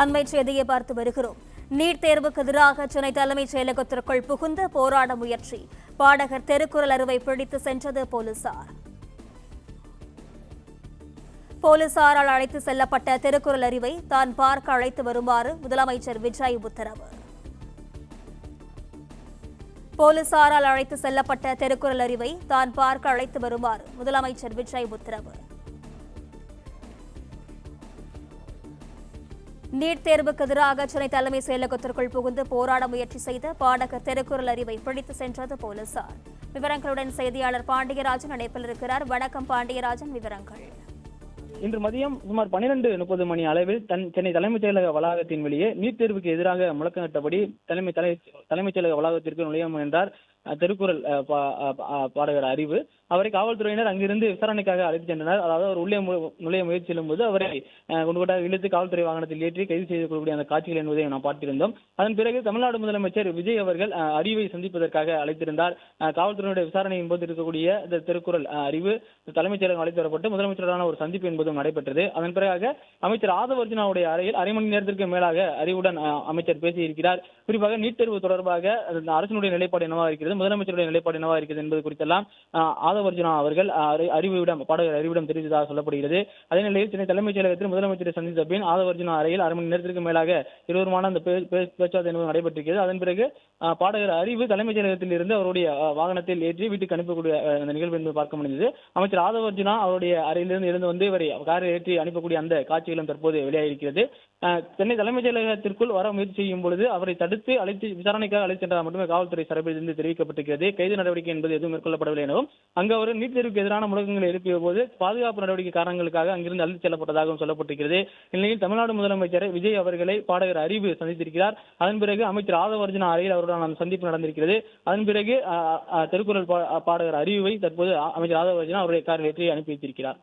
அண்மை செய்தியை பார்த்து வருகிறோம். நீட் தேர்வுக்கு எதிராக சென்னை தலைமைச் செயலகத்திற்குள் புகுந்து போராட முயற்சி. பாடகர் திருக்குறள் அருவை பிடித்து சென்றது போலீசார். போலீசாரால் அழைத்து செல்லப்பட்ட திருக்குறள் அறிவை தான் பார்க்க அழைத்து வருமாறு முதலமைச்சர் விஜய் உத்தரவு. போலீசாரால் அழைத்து செல்லப்பட்ட திருக்குறள் அறிவை தான் பார்க்க அழைத்து வருமாறு முதலமைச்சர் விஜய் உத்தரவு. நீட் தேர்வுக்கு எதிராக சென்னை தலைமை செயலகத்திற்குள் புகுந்து போராட முயற்சி செய்த பாடகர் திருக்குறள் அறிவை பிடித்து சென்றது போலீசார். விவரங்களுடன் செய்தியாளர் பாண்டியராஜன் இணைப்பில் இருக்கிறார். வணக்கம் பாண்டியராஜன், விவரங்கள். இன்று மதியம் சுமார் 12:30 மணி அளவில் சென்னை தலைமைச் செயலக வளாகத்தின் வெளியே நீட் தேர்வுக்கு எதிராக முழக்கமிட்டபடி தலைமைச் செயலக வளாகத்திற்கு நுழைய முயன்றார் திருக்குறள் பாடகர் அறிவு. அவரை காவல்துறையினர் அங்கிருந்து விசாரணைக்காக அழைத்து சென்றனர். அதாவது அவர் உள்ளே நுழைய முயற்சி செல்லும் போது அவரை கொண்டுகட்டாக இழுத்து காவல்துறை வாகனத்தில் ஏற்றி கைது செய்து கொள்ளக்கூடிய அந்த காட்சிகள் என்பதை நாம் பார்த்திருந்தோம். அதன் பிறகு தமிழ்நாடு முதலமைச்சர் விஜய் அவர்கள் அறிவை சந்திப்பதற்காக அழைத்திருந்தார். காவல்துறையினுடைய விசாரணையின் போது இருக்கக்கூடிய இந்த திருக்குறள் அறிவு தலைமைச் செயலகம் அழைத்து வரப்பட்டு முதலமைச்சருடான ஒரு சந்திப்பு என்பதும் நடைபெற்றது. அதன் பிறகு அமைச்சர் ஆதவ் அர்ஜுனாவுடைய அறையில் அரை மணி நேரத்திற்கு மேலாக அறிவுடன் அமைச்சர் பேசியிருக்கிறார். குறிப்பாக நீட் தேர்வு தொடர்பாக அரசினுடைய நிலைப்பாடு என்னவாக இருக்கிறது, முதலமைச்சருடைய நிலைப்பாடு என்னவாக இருக்கிறது என்பது குறித்தெல்லாம் ஆதவ் அர்ஜுனா அவர்கள் பாடகர் அறிவிடம் தெரிவித்ததாக சொல்லப்படுகிறது. அதே நிலையில் சென்னை தலைமைச் செயலகத்தில் முதலமைச்சரை சந்தித்த பின் ஆதவ் அர்ஜுனா அறையில் அரை மணி நேரத்திற்கு மேலாக இருவருமான அந்த பேச்சுவார்த்தை என்பது நடைபெற்றிருக்கிறது. அதன் பிறகு பாடகர் அறிவு தலைமைச் செயலகத்தில் இருந்து அவருடைய வாகனத்தில் ஏற்றி வீட்டுக்கு அனுப்பக்கூடிய அந்த நிகழ்வு என்பது பார்க்க முடிந்தது. அமைச்சர் ஆதவ் அர்ஜுனா அவருடைய அறையிலிருந்து எழுந்து வந்து இவரை காரில் ஏற்றி அனுப்பக்கூடிய அந்த காட்சிகளும் தற்போது வெளியாகியிருக்கிறது. சென்னை தலைமைச் செயலகத்திற்குள் வர முயற்சி செய்யும் பொழுது அவரை தடுத்து அழைத்து விசாரணைக்காக அழைத்து சென்றார் மட்டுமே காவல்துறை தரப்பில் இருந்து தெரிவிக்கப்பட்டிருக்கிறது. கைது நடவடிக்கை என்பது எதுவும் மேற்கொள்ளப்படவில்லை எனவும் அங்கு அவர் நீட் தேர்வுக்கு எதிரான முழக்கங்களை எழுப்பிய போது பாதுகாப்பு நடவடிக்கை காரணங்களுக்காக அங்கிருந்து அழைத்து செல்லப்பட்டதாகவும் சொல்லப்பட்டிருக்கிறது. இந்நிலையில் தமிழ்நாடு முதலமைச்சர் விஜய் அவர்களை பாடகர் அறிவு சந்தித்திருக்கிறார். அதன் பிறகு அமைச்சர் ஆதவ் அர்ஜுனா அறையில் அவருடன் சந்திப்பு நடந்திருக்கிறது. அதன் பிறகு திருக்குறள் பாடகர் அறிவை தற்போது அமைச்சர் ஆதவ் அர்ஜுனா அவருடைய காரில் ஏற்றி அனுப்பி வைத்திருக்கிறார்.